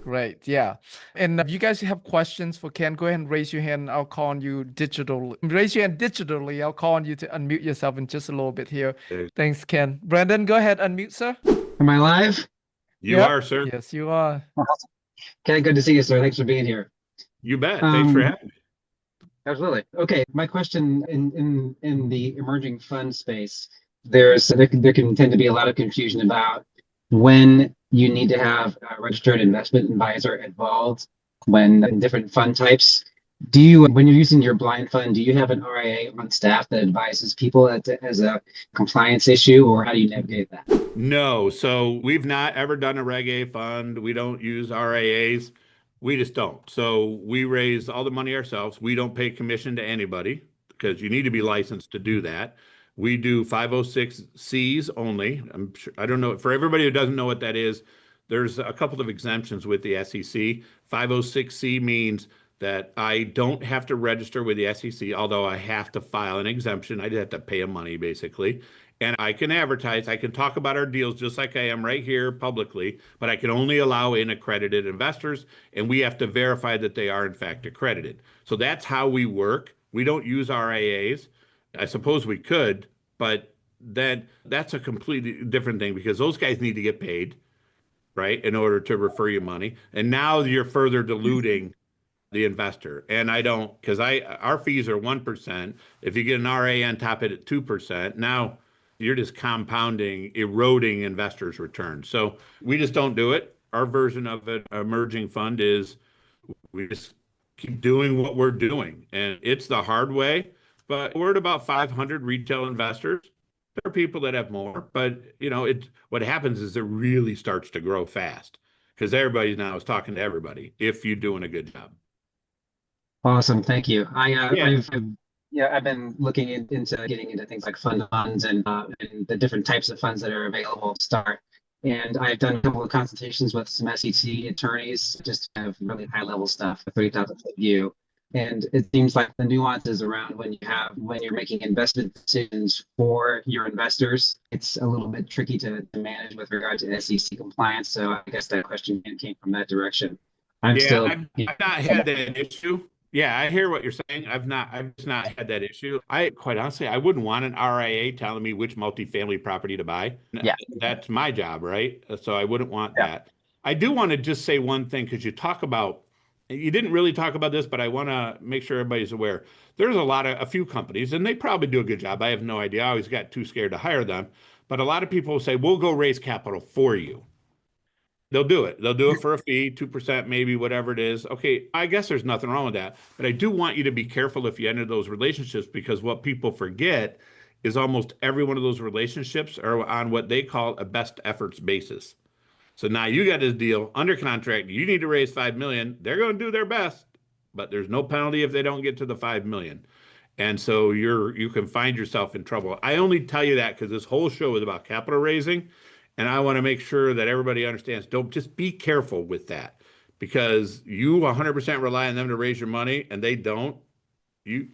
Right. Yeah. And if you guys have questions for Ken, go ahead and raise your hand. I'll call on you digitally. Raise your hand digitally. I'll call on you to unmute yourself in just a little bit here. Thanks, Ken. Brandon, go ahead, unmute, sir. Am I live? You Yep. are, sir. Yes, you are. Okay, good to see you, sir. Thanks for being here. You bet. Thanks for Um, having me. Absolutely. Okay, my question in the emerging fund space, there can tend to be a lot of confusion about when you need to have a registered investment advisor involved when in different fund types. When you're using your blind fund, do you have an RIA on staff that advises people as a compliance issue, or how do you navigate that? No, so we've not ever done a Reg A fund. We don't use RIAs. We just don't. So we raise all the money ourselves. We don't pay commission to anybody because you need to be licensed to do that. We do 506Cs only. I'm sure, I don't know, for everybody who doesn't know what that is, there's a couple of exemptions with the SEC. 506C means that I don't have to register with the SEC, although I have to file an exemption. I have to pay them money basically. And I can advertise, I can talk about our deals just like I am right here publicly, but I can only allow in accredited investors, and we have to verify that they are in fact accredited. So that's how we work. We don't use RIAs. I suppose we could, but then that's a completely different thing because those guys need to get paid, right, in order to refer you money. And now you're further diluting the investor. And I don't, because our fees are 1%. If you get an RA on top of it at 2%, now you're just compounding, eroding investors' returns. So we just don't do it. Our version of an emerging fund is we just keep doing what we're doing. And it's the hard way, but we're at about 500 retail investors. There are people that have more, but what happens is it really starts to grow fast because everybody now is talking to everybody if you're doing a good job. Awesome, thank you. Yeah. I've been looking into getting into things like fund funds and the different types of funds that are available to start. And I've done a couple of consultations with some SEC attorneys, just kind of really high level stuff, a 30,000-foot view. And it seems like the nuances around when you're making investment decisions for your investors, it's a little bit tricky to manage with regard to SEC compliance. So I guess that question came from that direction. I'm Yeah, still. I've not had that issue. Yeah, I hear what you're saying. I've just not had that issue. I quite honestly, I wouldn't want an RIA telling me which multifamily property to buy. Yeah. That's my job, right? So I wouldn't want that. I do want to just say one thing because you didn't really talk about this, but I want to make sure everybody's aware. There's a few companies, and they probably do a good job. I have no idea. I always got too scared to hire them. But a lot of people say, we'll go raise capital for you. They'll do it. They'll do it for a fee, 2%, maybe, whatever it is. Okay, I guess there's nothing wrong with that. But I do want you to be careful if you enter those relationships because what people forget is almost every one of those relationships are on what they call a best efforts basis. So now you got this deal under contract. You need to raise 5 million. They're going to do their best, but there's no penalty if they don't get to the 5 million. And so you can find yourself in trouble. I only tell you that because this whole show is about capital raising. And I want to make sure that everybody understands, don't just be careful with that because you 100% rely on them to raise your money and they don't, you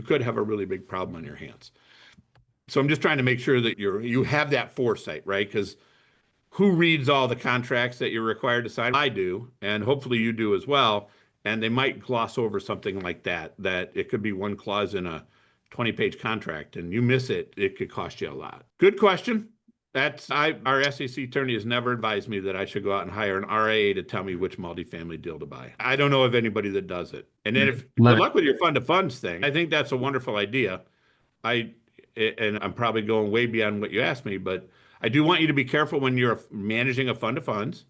could have a really big problem on your hands. So I'm just trying to make sure that you have that foresight, right? Because who reads all the contracts that you're required to sign? I do, and hopefully you do as well. And they might gloss over something like that it could be one clause in a 20-page contract and you miss it, it could cost you a lot. Good question. Our SEC attorney has never advised me that I should go out and hire an RIA to tell me which multifamily deal to buy. I don't know of anybody that does it. And then good luck with your fund of funds thing. I think that's a wonderful idea. And I'm probably going way beyond what you asked me, but I do want you to be careful when you're managing a fund of funds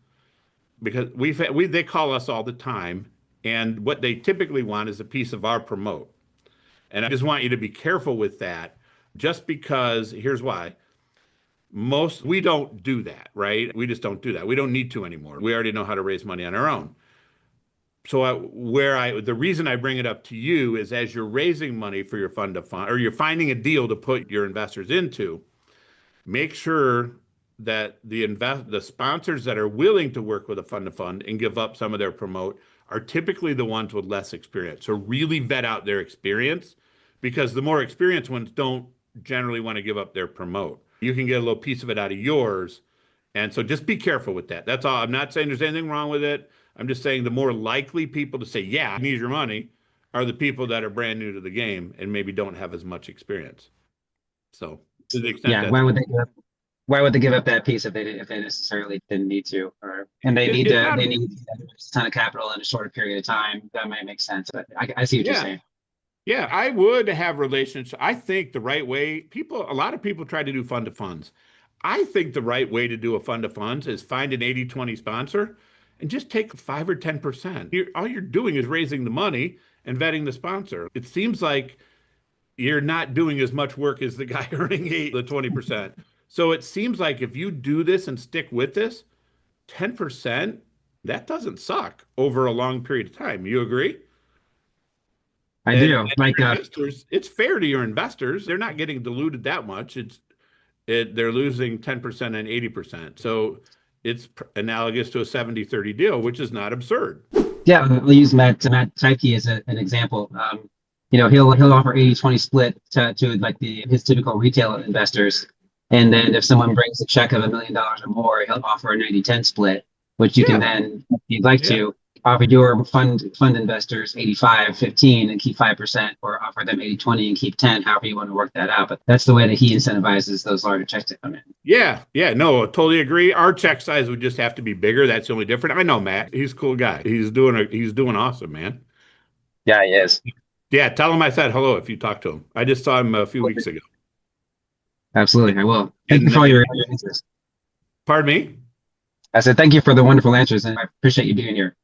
because they call us all the time. And what they typically want is a piece of our promote. And I just want you to be careful with that just because here's why. We don't do that, right? We just don't do that. We don't need to anymore. We already know how to raise money on our own. So the reason I bring it up to you is as you're raising money for your fund of fund, or you're finding a deal to put your investors into, make sure that the sponsors that are willing to work with a fund of fund and give up some of their promote are typically the ones with less experience. So really vet out their experience because the more experienced ones don't generally want to give up their promote. You can get a little piece of it out of yours. And so just be careful with that. That's all. I'm not saying there's anything wrong with it. I'm just saying the more likely people to say, yeah, I need your money are the people that are brand new to the game and maybe don't have as much experience. So to the extent Yeah, that why would they give up that piece if they necessarily didn't need to, and it's not, they need a ton of capital in a shorter period of time? That might make sense. But I see what you're yeah. saying. Yeah, I would have relationships. I think the right way, a lot of people try to do fund to funds. I think the right way to do a fund to funds is find an 80-20 sponsor and just take 5 or 10%. All you're doing is raising the money and vetting the sponsor. It seems like you're not doing as much work as the guy earning 20%. So it seems like if you do this and stick with this, 10%, that doesn't suck over a long period of time. You agree? I And do. Like, your investors, it's fair to your investors. They're not getting diluted that much. They're losing 10% and 80%. So it's analogous to a 70-30 deal, which is not absurd. yeah, I'll use Matt Tyke as an example. He'll offer 80-20 split to like his typical retail investors. And then if someone brings a check of $1 million or more, he'll offer a 90-10 split, which you can Yeah. then, if you'd like Yeah. to, offer your fund investors 85-15 and keep 5%, or offer them 80-20 and keep 10, however you want to work that out. But that's the way that he incentivizes those larger checks to come in. Yeah. Yeah. No, totally agree. Our check size would just have to be bigger. That's the only difference. I know Matt. He's a cool guy. He's doing awesome, man. Yeah, he is. Yeah. Tell him I said hello if you talk to him. I just saw him a few weeks ago. Absolutely, I will. Thank you for all your answers. Pardon me? I said thank you for the wonderful answers, and I appreciate you being here.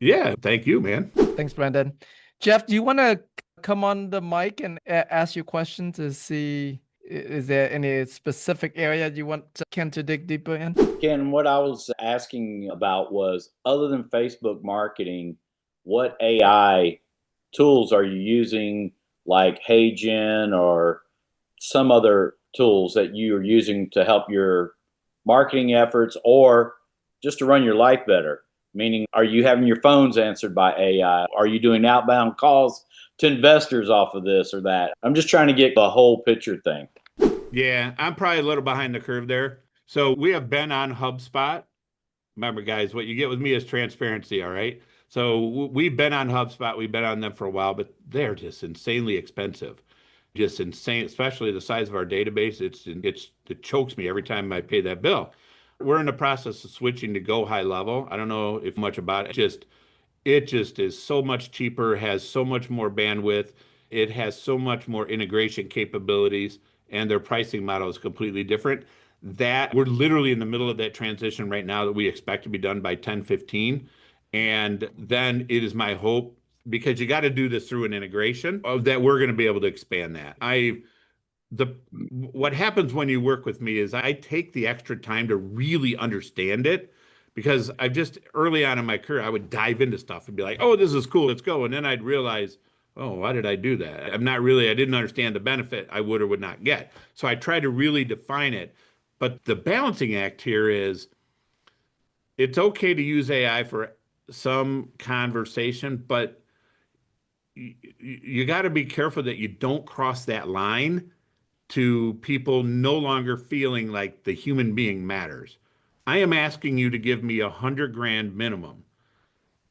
Yeah. Thank you, man. Thanks, Brandon. Jeff, do you want to come on the mic and ask your question to see, is there any specific area you want Ken to dig deeper in? Ken, what I was asking about was, other than Facebook marketing, what AI tools are you using, like HeyGen or some other tools that you are using to help your marketing efforts, or just to run your life better? Meaning, are you having your phones answered by AI? Are you doing outbound calls to investors off of this or that? I'm just trying to get the whole picture thing. Yeah, I'm probably a little behind the curve there. So we have been on HubSpot. Remember, guys, what you get with me is transparency, all right? So we've been on HubSpot. We've been on them for a while, but they're just insanely expensive. Just insane, especially the size of our database. It chokes me every time I pay that bill. We're in the process of switching to Go High Level. I don't know if much about it. It just is so much cheaper, has so much more bandwidth. It has so much more integration capabilities, and their pricing model is completely different. That we're literally in the middle of that transition right now that we expect to be done by 10/15. And then it is my hope, because you got to do this through an integration, that we're going to be able to expand that. What happens when you work with me is I take the extra time to really understand it, because I just early on in my career, I would dive into stuff and be like, oh, this is cool, let's go. And then I'd realize, oh, why did I do that? I didn't understand the benefit I would or would not get. So I try to really define it. But the balancing act here is, it's okay to use AI for some conversation, but you got to be careful that you don't cross that line to people no longer feeling like the human being matters. I am asking you to give me $100,000 minimum.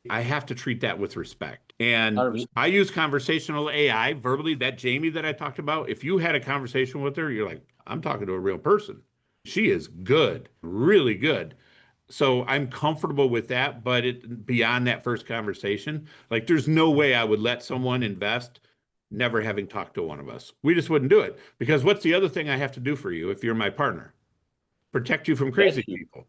I have to treat that with respect. And 100%. I use conversational AI verbally. That Jamie that I talked about, if you had a conversation with her, you're like, I'm talking to a real person. She is good, really good. So I'm comfortable with that, but beyond that first conversation, like there's no way I would let someone invest never having talked to one of us. We just wouldn't do it, because what's the other thing I have to do for you if you're my partner? Protect you from crazy people.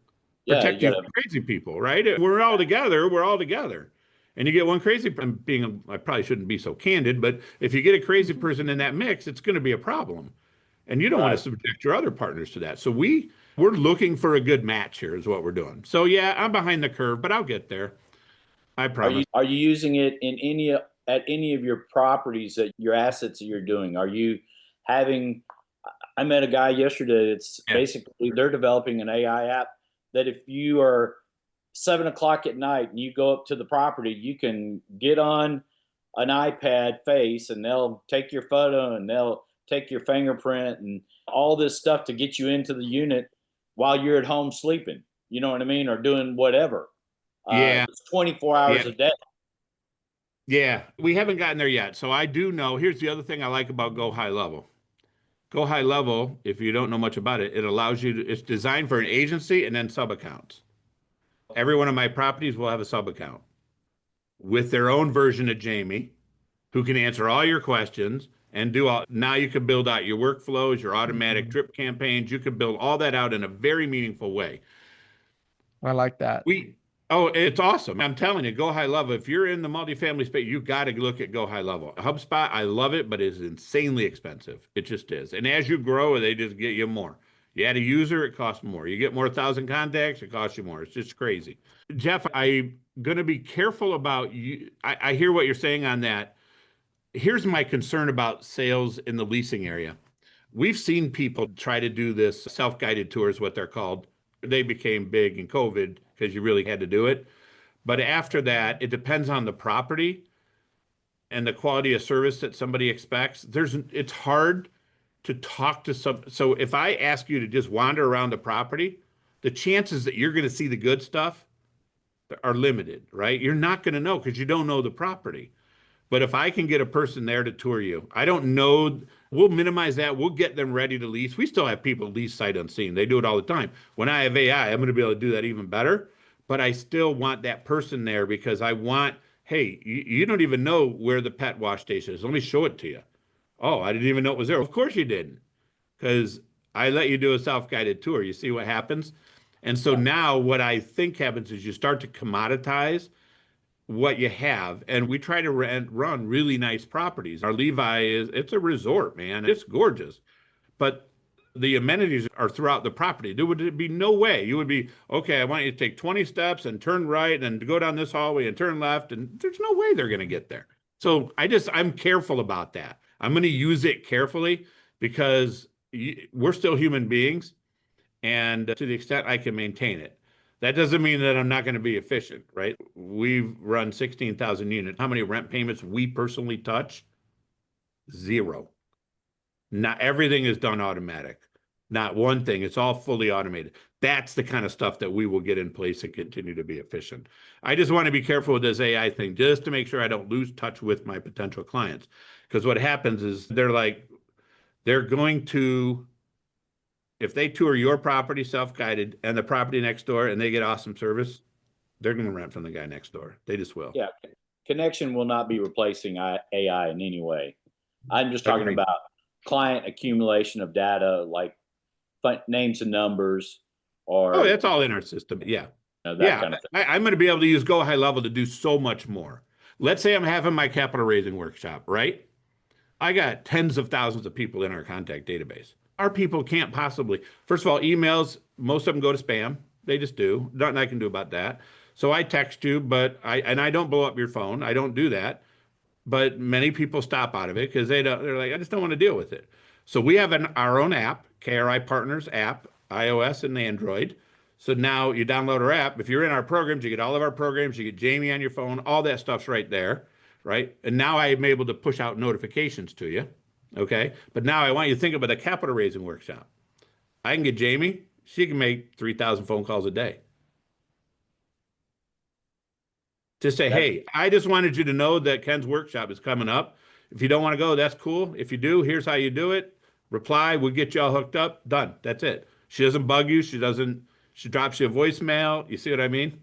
Protect you from crazy people, right? We're all together. And you get one crazy, I probably shouldn't be so candid, but if you get a crazy person in that mix, it's going to be a problem. And you don't want to subject your other partners to that. So we're looking for a good match here is what we're doing. So yeah, I'm behind the curve, but I'll get there. I promise. Are you using it at any of your properties, that your assets that you're doing? Are you having, I met a guy yesterday that's basically, they're developing an AI app that if you are 7:00 at night and you go up to the property, you can get on an iPad face and they'll take your photo and they'll take your fingerprint and all this stuff to get you into the unit while you're at home sleeping. You know what I mean? Or doing whatever. Yeah. It's 24 hours Yeah. a day. Yeah, we haven't gotten there yet. So I do know, here's the other thing I like about Go High Level. Go High Level, if you don't know much about it, it allows you to, it's designed for an agency and then sub accounts. Every one of my properties will have a sub account with their own version of Jamie, who can answer all your questions and do all. Now you can build out your workflows, your automatic drip campaigns. You can build all that out in a very meaningful way. I like that. Oh, it's awesome. I'm telling you, Go High Level. If you're in the multifamily space, you got to look at Go High Level. HubSpot, I love it, but it's insanely expensive. It just is. And as you grow, they just get you more. You add a user, it costs more. You get more 1,000 contacts, it costs you more. It's just crazy. Jeff, I'm going to be careful about you. I hear what you're saying on that. Here's my concern about sales in the leasing area. We've seen people try to do this self-guided tours, what they're called. They became big in COVID because you really had to do it. But after that, it depends on the property and the quality of service that somebody expects. It's hard to talk to some. So if I ask you to just wander around the property, the chances that you're going to see the good stuff are limited, right? You're not going to know because you don't know the property. But if I can get a person there to tour you, I don't know, we'll minimize that. We'll get them ready to lease. We still have people lease sight unseen. They do it all the time. When I have AI, I'm going to be able to do that even better. But I still want that person there because I want, hey, you don't even know where the pet wash station is. Let me show it to you. Oh, I didn't even know it was there. Of course you didn't, because I let you do a self-guided tour. You see what happens? And so now what I think happens is you start to commoditize what you have, and we try to run really nice properties. Our Levi it's a resort, man. It's gorgeous, but the amenities are throughout the property. There would be no way you would be, okay, I want you to take 20 steps and turn right and go down this hallway and turn left, and there's no way they're going to get there. So I'm careful about that. I'm going to use it carefully because we're still human beings, and to the extent I can maintain it. That doesn't mean that I'm not going to be efficient, right? We've run 16,000 units. How many rent payments we personally touch? Zero. Not everything is done automatic. Not one thing. It's all fully automated. That's the kind of stuff that we will get in place and continue to be efficient. I just want to be careful with this AI thing just to make sure I don't lose touch with my potential clients. Because what happens is they're going to, if they tour your property self-guided and the property next door and they get awesome service, they're going to rent from the guy next door. They just will. Yeah. Connection will not be replacing AI in any way. I'm just talking about client accumulation of data, like names and numbers, or that's all in our system. Yeah. Kind of thing. I'm going to be able to use Go High Level to do so much more. Let's say I'm having my capital raising workshop, right? I got tens of thousands of people in our contact database. Our people can't possibly, first of all, emails, most of them go to spam. They just do. Nothing I can do about that. So I text you, but I don't blow up your phone. I don't do that. But many people stop out of it because they're like, I just don't want to deal with it. So we have our own app, KRI Partners app, iOS and Android. So now you download our app. If you're in our programs, you get all of our programs. You get Jamie on your phone. All that stuff's right there, right? And now I'm able to push out notifications to you, okay? But now I want you to think about a capital raising workshop. I can get Jamie. She can make 3,000 phone calls a day. To say, hey, I just wanted you to know that Ken's workshop is coming up. If you don't want to go, that's cool. If you do, here's how you do it. Reply, we'll get you all hooked up. Done. That's it. She doesn't bug you. She drops you a voicemail. You see what I mean?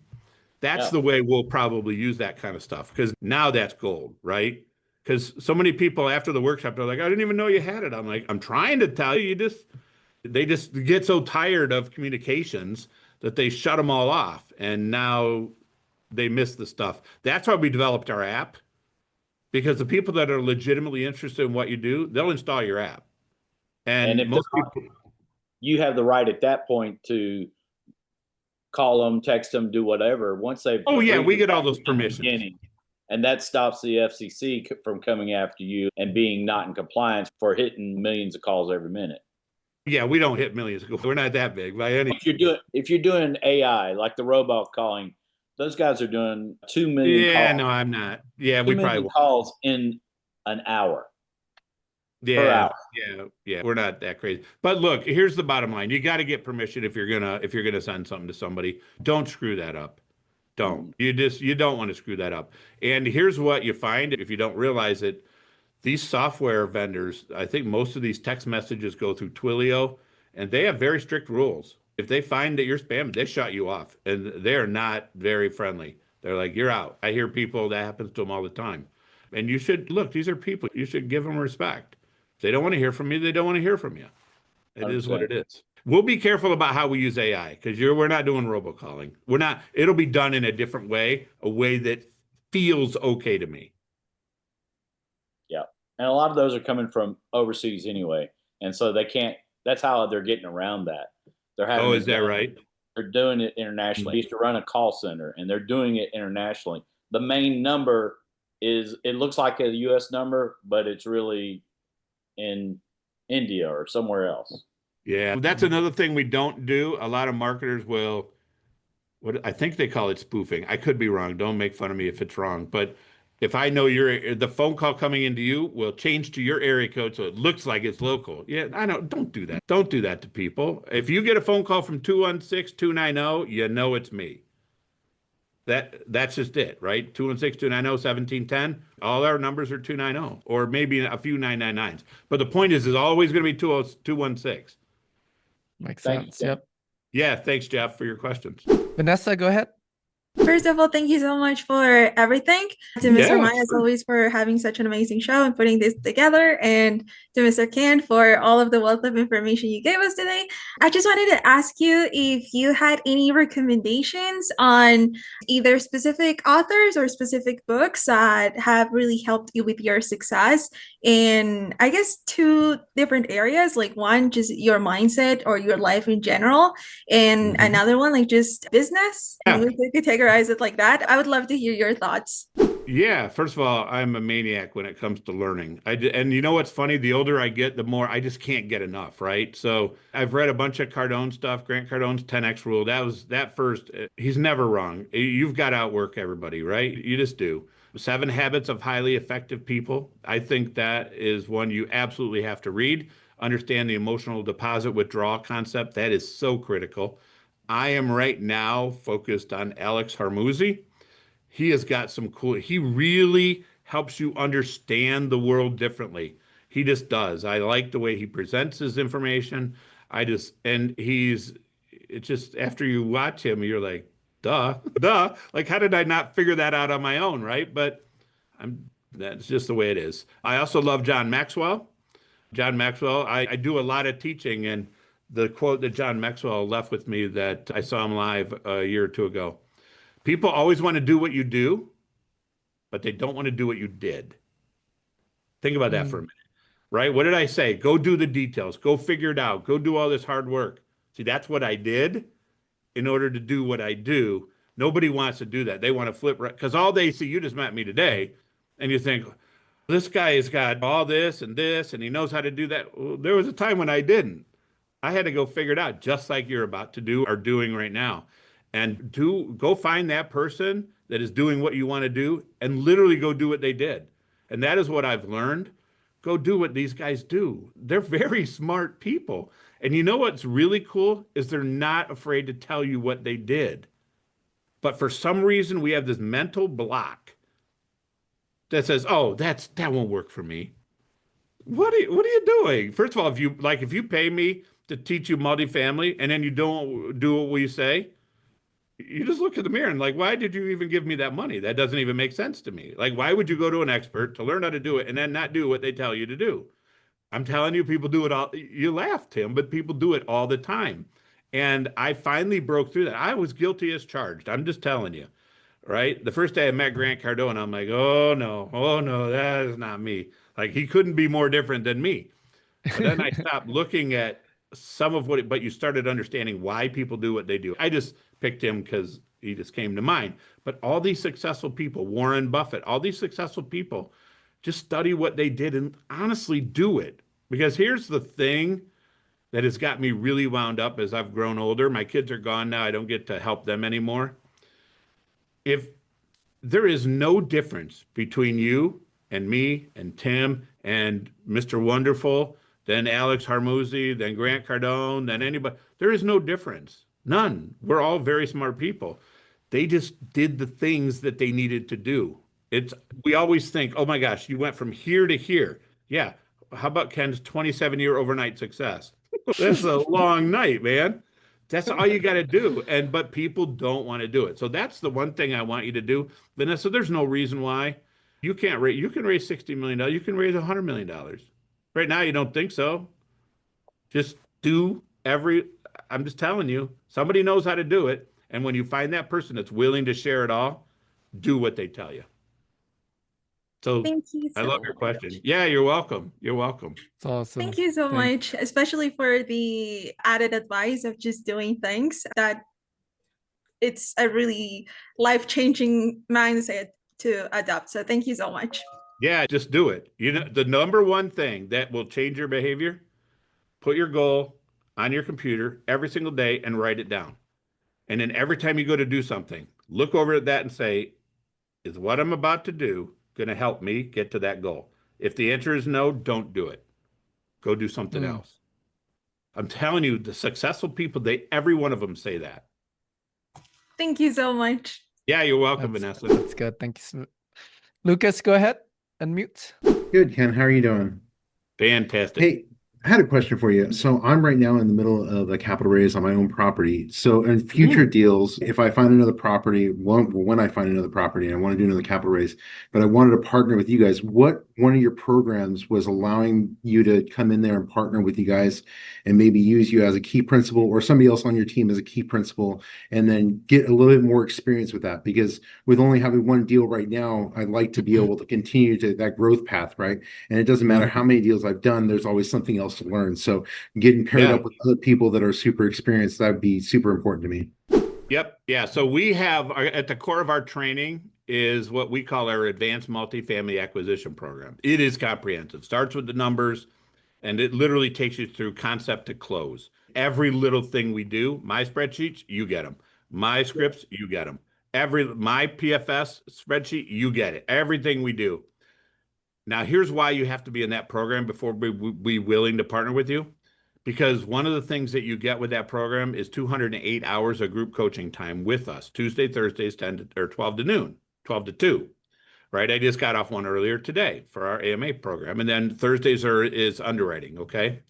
That's the way we'll probably use that kind of stuff, because now that's gold, right? Because so many people after the workshop, they're like, I didn't even know you had it. I'm like, I'm trying to tell you, they just get so tired of communications that they shut them all off. And now they miss the stuff. That's why we developed our app, because the people that are legitimately interested in what you do, they'll install your app. And if most people, you have the right at that point to call them, text them, do whatever. Once they've we get all those permissions, and that stops the FCC from coming after you and being not in compliance for hitting millions of calls every minute. Yeah, we don't hit millions. We're not that big by any. If you're doing AI like the robot calling, those guys are doing 2 million calls. Yeah, no, I'm not. Yeah, we probably calls in an hour. Yeah, per hour. Yeah, we're not that crazy. But look, here's the bottom line: you got to get permission if you're gonna send something to somebody. Don't screw that up. Don't. You don't want to screw that up. And here's what you find if you don't realize it. These software vendors, I think most of these text messages go through Twilio, and they have very strict rules. If they find that you're spamming, they shut you off, and they're not very friendly. They're like, you're out. I hear people, that happens to them all the time. And you should, look, these are people. You should give them respect. If they don't want to hear from you, they don't want to hear from you. It is what it is. We'll be careful about how we use AI because we're not doing robocalling. We're not, it'll be done in a different way, a way that feels okay to me. Yeah. And a lot of those are coming from overseas anyway. And so they can't, that's how they're getting around that. They're having, oh, is that right? They're doing it internationally. They used to run a call center and they're doing it internationally. The main number is, it looks like a US number, but it's really in India or somewhere else. Yeah, that's another thing we don't do. A lot of marketers will, what I think they call it spoofing. I could be wrong. Don't make fun of me if it's wrong. But if I know the phone call coming into you will change to your area code so it looks like it's local. Yeah, don't do that. Don't do that to people. If you get a phone call from 216-290, you know it's me. That's just it, right? 216-290-1710. All our numbers are 290 or maybe a few 999s. But the point is always going to be 216. Makes sense. Yep. Yeah. Thanks, Jeff, for your questions. Vanessa, go ahead. First of all, thank you so much for everything. To Mr. Maya, as always, for having such an amazing show and putting this together. And to Mr. Ken for all of the wealth of information you gave us today. I just wanted to ask you if you had any recommendations on either specific authors or specific books that have really helped you with your success in, I guess, two different areas. Like one, just your mindset or your life in general. And another one, like just business. Yeah. And we could categorize it like that. I would love to hear your thoughts. Yeah, first of all, I'm a maniac when it comes to learning. And you know what's funny? The older I get, the more I just can't get enough, right? So I've read a bunch of Cardone stuff, Grant Cardone's 10X rule. That first, he's never wrong. You've got to outwork everybody, right? You just do. 7 Habits of Highly Effective People. I think that is one you absolutely have to read. Understand the emotional deposit withdrawal concept. That is so critical. I am right now focused on Alex Hormozi. He has got some cool, he really helps you understand the world differently. He just does. I like the way he presents his information. It's just, after you watch him, you're like, duh. Like, how did I not figure that out on my own, right? But that's just the way it is. I also love John Maxwell. John Maxwell, I do a lot of teaching, and the quote that John Maxwell left with me that I saw him live a year or two ago. People always want to do what you do, but they don't want to do what you did. Think about that for a minute, right? What did I say? Go do the details. Go figure it out. Go do all this hard work. See, that's what I did in order to do what I do. Nobody wants to do that. They want to flip, right? Because all they see, you just met me today, and you think, this guy has got all this, and he knows how to do that. Well, there was a time when I didn't. I had to go figure it out, just like you're about to do or doing right now. And go find that person that is doing what you want to do and literally go do what they did. And that is what I've learned. Go do what these guys do. They're very smart people. And you know what's really cool is they're not afraid to tell you what they did. But for some reason, we have this mental block that says, oh, that won't work for me. What are you doing? First of all, if you pay me to teach you multifamily and then you don't do what we say, you just look at the mirror and like, why did you even give me that money? That doesn't even make sense to me. Like, why would you go to an expert to learn how to do it and then not do what they tell you to do? I'm telling you, people do it all. You laugh, Tim, but people do it all the time. And I finally broke through that. I was guilty as charged. I'm just telling you, right? The first day I met Grant Cardone, I'm like, oh no, that is not me. Like, he couldn't be more different than me. But then I stopped looking at some of but you started understanding why people do what they do. I just picked him because he just came to mind. But all these successful people, Warren Buffett, all these successful people, just study what they did and honestly do it. Because here's the thing that has got me really wound up as I've grown older. My kids are gone now. I don't get to help them anymore. If there is no difference between you and me and Tim and Mr. Wonderful, then Alex Hormozi, then Grant Cardone, then anybody. There is no difference. None. We're all very smart people. They just did the things that they needed to do. We always think, oh my gosh, you went from here to here. Yeah. How about Ken's 27-year overnight success? That's a long night, man. That's all you got to do. But people don't want to do it. So that's the one thing I want you to do. Vanessa, there's no reason why you can't raise, you can raise $60 million. You can raise $100 million. Right now, you don't think so. Just I'm just telling you, somebody knows how to do it. And when you find that person that's willing to share it all, do what they tell you. So thank you I love your question. Yeah, you're welcome. You're welcome. It's awesome. Thank you so much, especially for the added advice of just doing things. That it's a really life-changing mindset to adopt. So thank you so much. Yeah, just do it. You know, the number one thing that will change your behavior, put your goal on your computer every single day and write it down. And then every time you go to do something, look over at that and say, is what I'm about to do going to help me get to that goal? If the answer is no, don't do it. Go do something else. I'm telling you, the successful people, every one of them say that. Thank you so much. Yeah, you're welcome, Vanessa. That's good. Thank you. Lucas, go ahead. Unmute. Good, Ken. How are you doing? Fantastic. Hey, I had a question for you. So I'm right now in the middle of a capital raise on my own property. So in future deals, if I find another property, when I find another property and I want to do another capital raise, but I wanted to partner with you guys, what one of your programs was allowing you to come in there and partner with you guys and maybe use you as a key principal or somebody else on your team as a key principal and then get a little bit more experience with that? Because with only having one deal right now, I'd like to be able to continue to that growth path, right? And it doesn't matter how many deals I've done, there's always something else to learn. So getting paired up with other people that are super experienced, that'd be super important to me. Yep. Yeah. So we have at the core of our training is what we call our advanced multifamily acquisition program. It is comprehensive. Starts with the numbers and it literally takes you through concept to close. Every little thing we do, my spreadsheets, you get them. My scripts, you get them. My PFS spreadsheet, you get it. Everything we do. Now, here's why you have to be in that program before we be willing to partner with you. Because one of the things that you get with that program is 208 hours of group coaching time with us, Tuesday, Thursdays, 12 to noon, 12 to 2, right? I just got off one earlier today for our AMA program. And then Thursdays is underwriting, okay?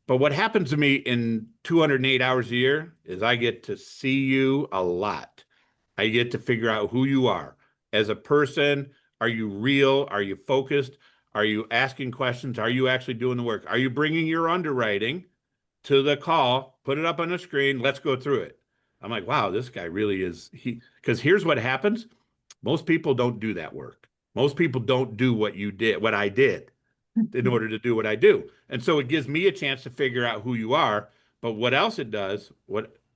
But what happens to me in 208 hours a year is I get to see you a lot. I get to figure out who you are as a person. Are you real? Are you focused? Are you asking questions? Are you actually doing the work? Are you bringing your underwriting to the call? Put it up on the screen. Let's go through it. I'm like, wow, this guy really is. Because here's what happens. Most people don't do that work. Most people don't do what I did in order to do what I do. And so it gives me a chance to figure out who you are. But what else it does,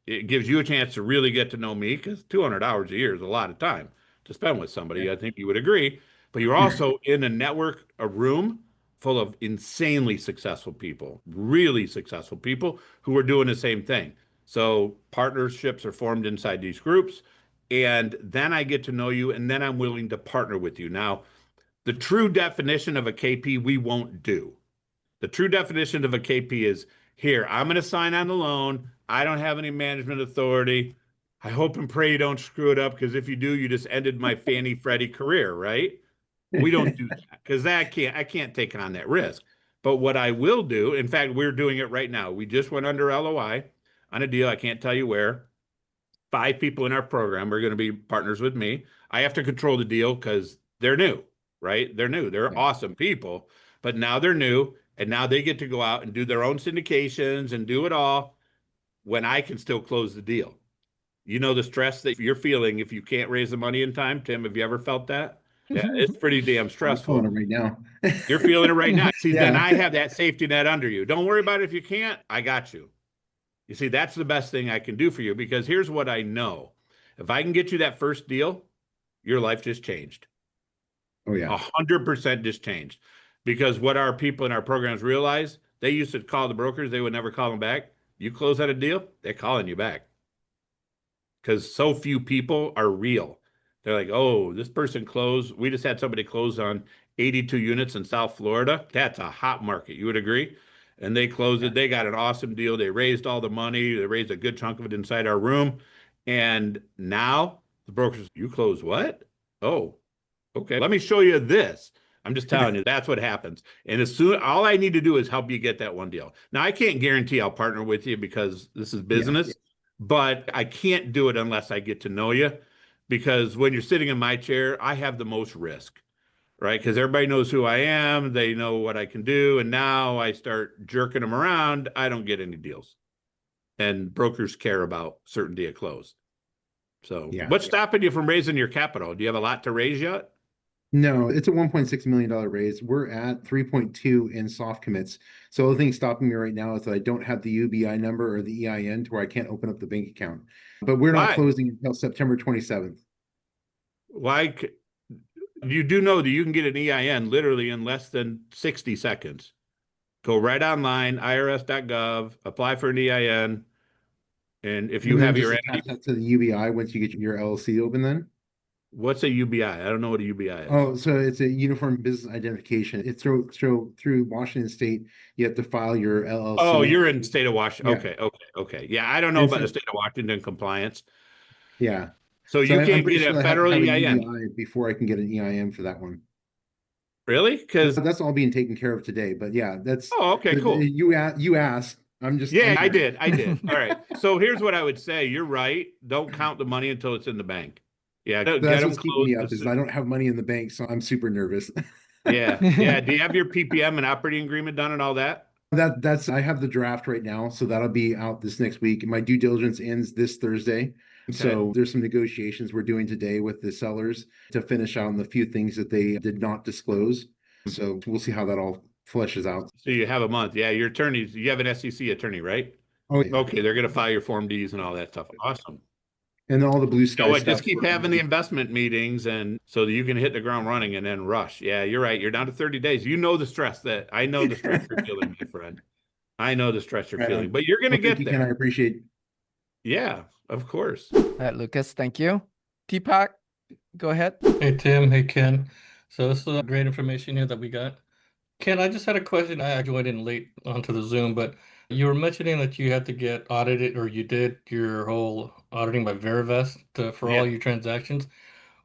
it gives you a chance to really get to know me, because 200 hours a year is a lot of time to spend with somebody. I think you would agree. But you're also in a room full of insanely successful people, really successful people who are doing the same thing. So partnerships are formed inside these groups. And then I get to know you, and then I'm willing to partner with you. Now, the true definition of a KP we won't do. The true definition of a KP is, here, I'm going to sign on the loan. I don't have any management authority. I hope and pray you don't screw it up, because if you do, you just ended my Fannie Freddie career, right? We don't do that, because I can't take on that risk. But what I will do, in fact, we're doing it right now. We just went under LOI on a deal. I can't tell you where. 5 people in our program are going to be partners with me. I have to control the deal because they're new, right? They're new. They're awesome people, but now they're new, and now they get to go out and do their own syndications and do it all when I can still close the deal. You know, the stress that you're feeling if you can't raise the money in time. Tim, have you ever felt that? Yeah, it's pretty damn stressful. I'm feeling it right now. You're feeling it right now. See, then I have that safety net under you. Don't worry about it if you can't. I got you. You see, that's the best thing I can do for you, because here's what I know. If I can get you that first deal, your life just changed. Oh, yeah. 100% just changed. Because what our people in our programs realize, they used to call the brokers. They would never call them back. You close out a deal, they're calling you back. Because so few people are real. They're like, oh, this person closed. We just had somebody close on 82 units in South Florida. That's a hot market. You would agree? And they closed it. They got an awesome deal. They raised all the money. They raised a good chunk of it inside our room. And now The broker says, you close what? Oh, okay. Let me show you this. I'm just telling you, that's what happens. And all I need to do is help you get that one deal. Now, I can't guarantee I'll partner with you because this is business, but I can't do it unless I get to know you. Because when you're sitting in my chair, I have the most risk, right? Because everybody knows who I am, they know what I can do. And now I start jerking them around, I don't get any deals. And brokers care about certainty of close. So what's stopping you from raising your capital? Do you have a lot to raise yet? No, it's a $1.6 million raise. We're at 3.2 in soft commits. So the thing stopping me right now is that I don't have the UBI number or the EIN to where I can't open up the bank account. But we're not closing until September 27th. Why? You do know that you can get an EIN literally in less than 60 seconds. Go right online, irs.gov, apply for an EIN. And if you have your attach that to the UBI once you get your LLC open, then what's a UBI? I don't know what a UBI is. Oh, so it's a uniform business identification. It's through Washington State. You have to file your LLC. Oh, you're in the state of Washington. Yeah. Okay. Yeah, I don't know about the state of Washington compliance. Yeah. So you can't get a federal EIN before I can get an EIN for that one. Really? Because that's all being taken care of today. But yeah, that's cool. You asked. I did. All right. So here's what I would say. You're right. Don't count the money until it's in the bank. Yeah, that's what's keeping me up is I don't have money in the bank, so I'm super nervous. Yeah. Do you have your PPM and operating agreement done and all that? I have the draft right now, so that'll be out this next week. My due diligence ends this Thursday. Okay. So there's some negotiations we're doing today with the sellers to finish out on the few things that they did not disclose. So we'll see how that all fleshes out. So you have a month. Yeah, your attorneys, you have an SEC attorney, right? Oh, yeah. Okay, they're going to file your Form Ds and all that stuff. Awesome. And all the blue sky stuff. Just keep having the investment meetings and so that you can hit the ground running and then rush. Yeah, you're right. You're down to 30 days. You know the stress I know the stress you're feeling, my friend. I know the stress you're feeling, but you're going to get there. Ken, I appreciate. Yeah, of course. All right, Lucas, thank you. Deepak, go ahead. Hey, Tim. Hey, Ken. So this is great information here that we got. Ken, I just had a question. I joined in late onto the Zoom, but you were mentioning that you had to get audited, or you did your whole auditing by Verivest for all your transactions.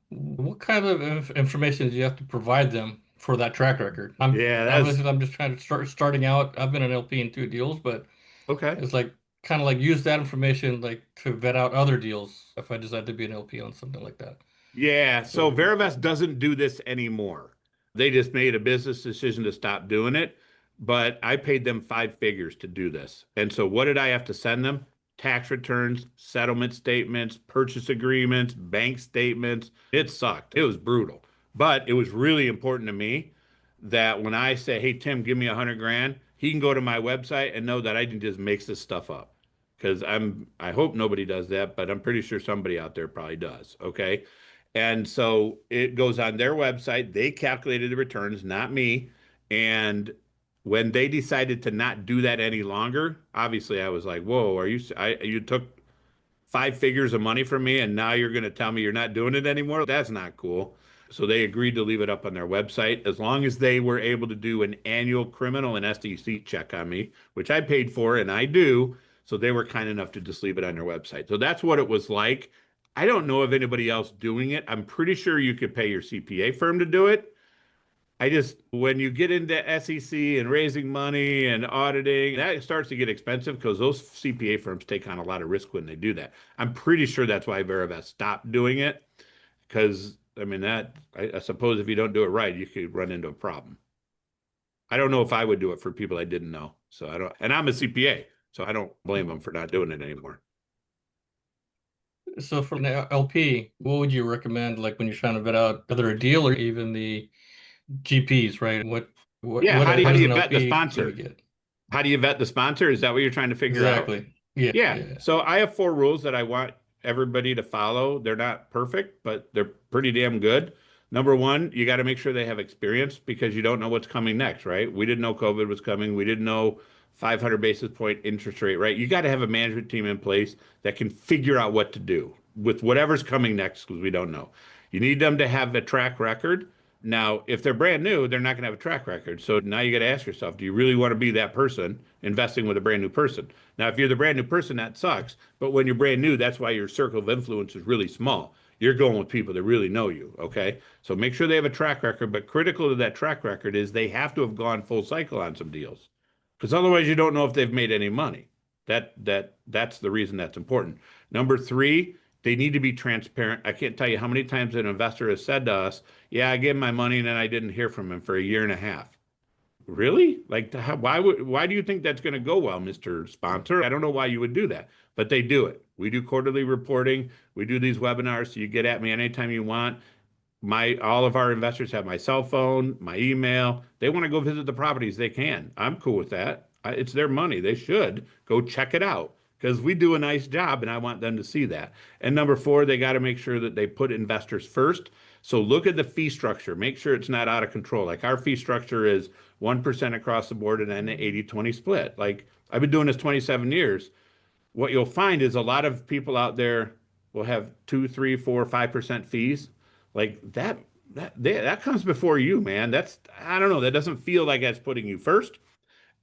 What kind of information do you have to provide them for that track record? I'm just trying to starting out. I've been an LP in 2 deals, but it's like kind of like use that information like to vet out other deals if I decide to be an LP on something like that. Yeah. So Verivest doesn't do this anymore. They just made a business decision to stop doing it, but I paid them 5 figures to do this. And so what did I have to send them? Tax returns, settlement statements, purchase agreements, bank statements. It sucked. It was brutal, but it was really important to me that when I say, hey, Tim, give me $100,000, he can go to my website and know that I can just make this stuff up. Because I hope nobody does that, but I'm pretty sure somebody out there probably does. Okay. And so it goes on their website. They calculated the returns, not me. And when they decided to not do that any longer, obviously I was like, whoa, you took 5 figures of money from me and now you're going to tell me you're not doing it anymore? That's not cool. So they agreed to leave it up on their website as long as they were able to do an annual criminal and SEC check on me, which I paid for and I do. So they were kind enough to just leave it on their website. So that's what it was like. I don't know of anybody else doing it. I'm pretty sure you could pay your CPA firm to do it. When you get into SEC and raising money and auditing, that starts to get expensive because those CPA firms take on a lot of risk when they do that. I'm pretty sure that's why Verivest stopped doing it. Because, I suppose if you don't do it right, you could run into a problem. I don't know if I would do it for people I didn't know. And I'm a CPA, so I don't blame them for not doing it anymore. So for an LP, what would you recommend, like when you're trying to vet out either a deal or even the GPs, right? How do you vet the sponsor? How do you vet the sponsor? Is that what you're trying to figure out? Exactly. Yeah. So I have 4 rules that I want everybody to follow. They're not perfect, but they're pretty damn good. Number 1, you got to make sure they have experience because you don't know what's coming next, right? We didn't know COVID was coming. We didn't know 500 basis point interest rate, right? You got to have a management team in place that can figure out what to do with whatever's coming next because we don't know. You need them to have a track record. Now, if they're brand new, they're not going to have a track record. So now you got to ask yourself, do you really want to be that person investing with a brand new person? Now, if you're the brand new person, that sucks. But when you're brand new, that's why your circle of influence is really small. You're going with people that really know you. Okay. So make sure they have a track record, but critical to that track record is they have to have gone full cycle on some deals because otherwise you don't know if they've made any money. That's the reason that's important. Number three, they need to be transparent. I can't tell you how many times an investor has said to us, yeah, I gave him my money and then I didn't hear from him for a year and a half. Really? Like, why do you think that's going to go well, Mr. Sponsor? I don't know why you would do that, but they do it. We do quarterly reporting. We do these webinars, so you get at me anytime you want. All of our investors have my cell phone, my email. They want to go visit the properties, they can. I'm cool with that. It's their money. They should go check it out because we do a nice job and I want them to see that. And number four, they got to make sure that they put investors first. So look at the fee structure. Make sure it's not out of control. Like our fee structure is 1% across the board and then an 80-20 split. Like I've been doing this 27 years. What you'll find is a lot of people out there will have 2, 3, 4, 5% fees. Like that comes before you, man. I don't know. That doesn't feel like that's putting you first.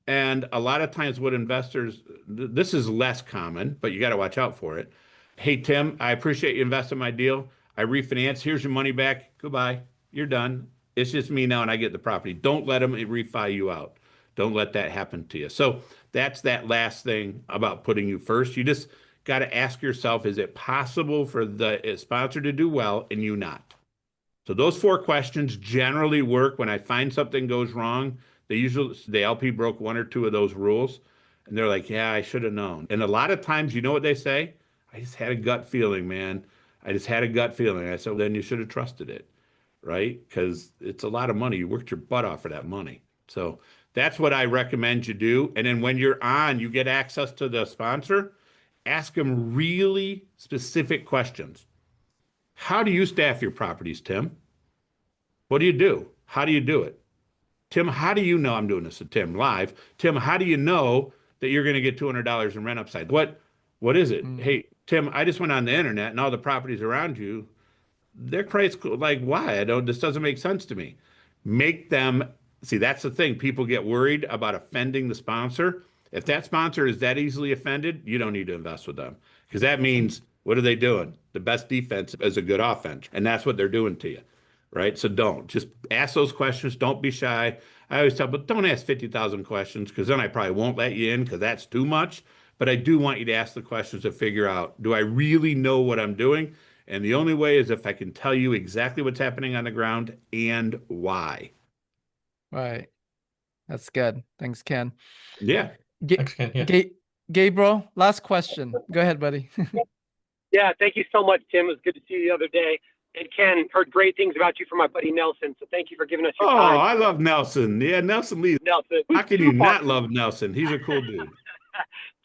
And a lot of times what investors, this is less common, but you got to watch out for it. Hey, Tim, I appreciate you investing in my deal. I refinance. Here's your money back. Goodbye. You're done. It's just me now and I get the property. Don't let them refi you out. Don't let that happen to you. So that's that last thing about putting you first. You just got to ask yourself, is it possible for the sponsor to do well and you not? So those 4 questions generally work. When I find something goes wrong, the LP broke 1 or 2 of those rules and they're like, yeah, I should have known. And a lot of times, you know what they say? I just had a gut feeling, man. I just had a gut feeling. I said, well, then you should have trusted it, right? Because it's a lot of money. You worked your butt off for that money. So that's what I recommend you do. And then when you're on, you get access to the sponsor, ask them really specific questions. How do you staff your properties, Tim? What do you do? How do you do it? Tim, how do you know I'm doing this to Tim live? Tim, how do you know that you're going to get $200 in rent upside? What is it? Hey, Tim, I just went on the internet and all the properties around you, they're priced like, why? This doesn't make sense to me. Make them see, that's the thing. People get worried about offending the sponsor. If that sponsor is that easily offended, you don't need to invest with them because that means what are they doing? The best defense is a good offense, and that's what they're doing to you, right? So don't just ask those questions. Don't be shy. I always tell people, don't ask 50,000 questions because then I probably won't let you in because that's too much. But I do want you to ask the questions to figure out, do I really know what I'm doing? And the only way is if I can tell you exactly what's happening on the ground and why. Right. That's good. Thanks, Ken. Yeah. Thanks, Ken. Yeah. Gabriel, last question. Go ahead, buddy. Yeah, thank you so much, Tim. It was good to see you the other day. And Ken, heard great things about you from my buddy Nelson. So thank you for giving us your time. Oh, I love Nelson. Yeah, Nelson Lee. Nelson. How can you not love Nelson? He's a cool dude.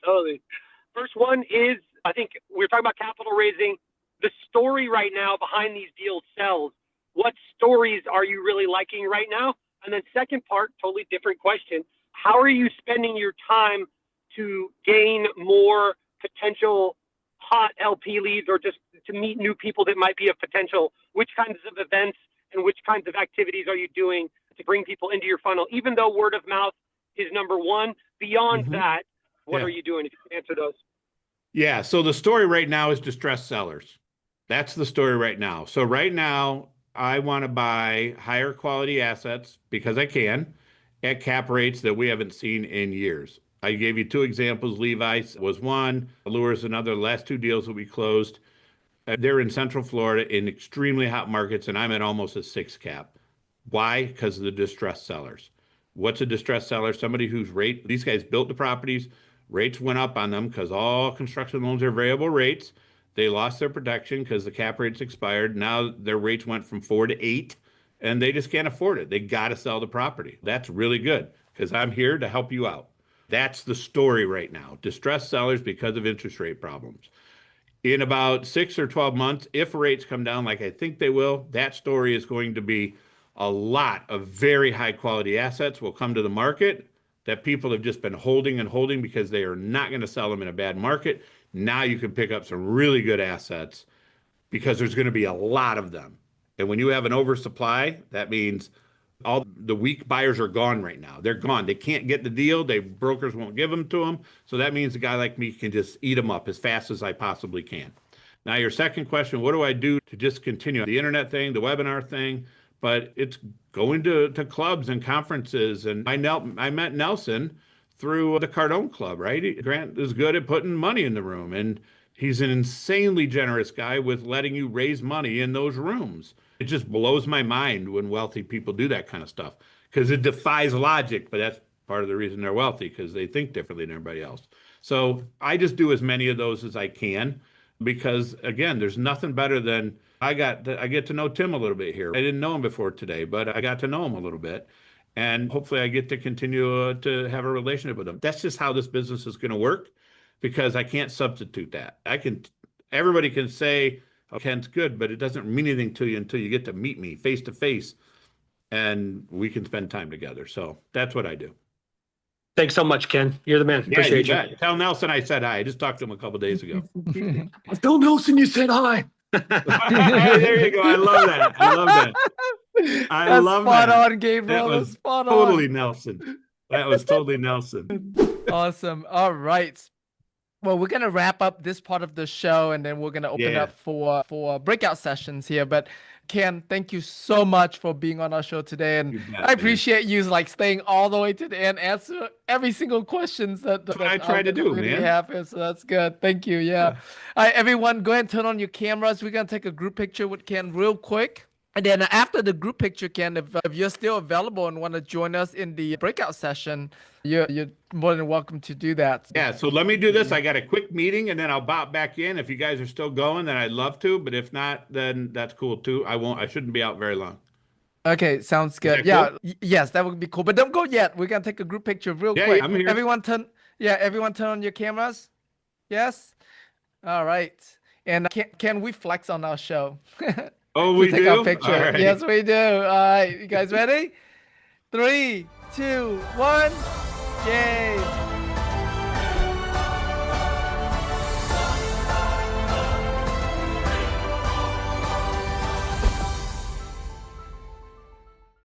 Totally. First one is, I think we were talking about capital raising. The story right now behind these deals sells. What stories are you really liking right now? And then second part, totally different question. How are you spending your time to gain more potential hot LP leads or just to meet new people that might be of potential? Which kinds of events and which kinds of activities are you doing to bring people into your funnel? Even though word of mouth is number one, beyond that, what are you doing? If you can answer those. Yeah. So the story right now is distressed sellers. That's the story right now. So right now, I want to buy higher quality assets because I can at cap rates that we haven't seen in years. I gave you 2 examples. Levi's was one, Allure is another. The last 2 deals that we closed, they're in Central Florida in extremely hot markets, and I'm at almost a 6 cap. Why? Because of the distressed sellers. What's a distressed seller? Somebody whose these guys built the properties, rates went up on them because all construction loans are variable rates. They lost their protection because the cap rates expired. Now their rates went from 4 to 8, and they just can't afford it. They got to sell the property. That's really good because I'm here to help you out. That's the story right now. Distressed sellers because of interest rate problems. In about 6 or 12 months, if rates come down like I think they will, that story is going to be a lot of very high quality assets will come to the market that people have just been holding and holding because they are not going to sell them in a bad market. Now you can pick up some really good assets because there's going to be a lot of them. And when you have an oversupply, that means all the weak buyers are gone right now. They're gone. They can't get the deal. Brokers won't give them to them. So that means a guy like me can just eat them up as fast as I possibly can. Now, your second question, what do I do to just continue the internet thing, the webinar thing? But it's going to clubs and conferences. And I met Nelson through the Cardone Club, right? Grant is good at putting money in the room, and he's an insanely generous guy with letting you raise money in those rooms. It just blows my mind when wealthy people do that kind of stuff, because it defies logic, but that's part of the reason they're wealthy, because they think differently than everybody else. So I just do as many of those as I can, because again, there's nothing better than I get to know Tim a little bit here. I didn't know him before today, but I got to know him a little bit. And hopefully I get to continue to have a relationship with him. That's just how this business is going to work, because I can't substitute that. Everybody can say, oh, Ken's good, but it doesn't mean anything to you until you get to meet me face to face and we can spend time together. So that's what I do. Thanks so much, Ken. You're the man. Yeah, Appreciate you. bet. Tell Nelson I said hi. I just talked to him a couple days ago. Tell Nelson you said hi. There you go. I love that. I love that. I love spot that. on, Gabriel. That was spot totally on. Nelson. That was totally Nelson. Awesome. All right. Well, we're gonna wrap up this part of the show, and then we're gonna open up for breakout sessions here. But Ken, thank you so much for being on our show today, and I appreciate you like staying all the way to the end, answer every single questions that I try to do, man. Have here, so that's good. Thank you. Yeah. All right, everyone, go ahead and turn on your cameras. We're gonna take a group picture with Ken real quick. And then after the group picture, Ken, if you're still available and want to join us in the breakout session, you're more than welcome to do that. Yeah, so let me do this. I got a quick meeting, and then I'll bop back in. If you guys are still going, then I'd love to. But if not, then that's cool too. I shouldn't be out very long. Okay, sounds good. Yeah, cool? Yes, that would be cool. But don't go yet. We're gonna take a group picture real quick. I'm here. Everyone turn on your cameras. Yes. All right. And can we flex on our show? Oh, we take do? Our picture. Right. Yes, we do. All right, you guys ready? 3, 2, 1. Yay.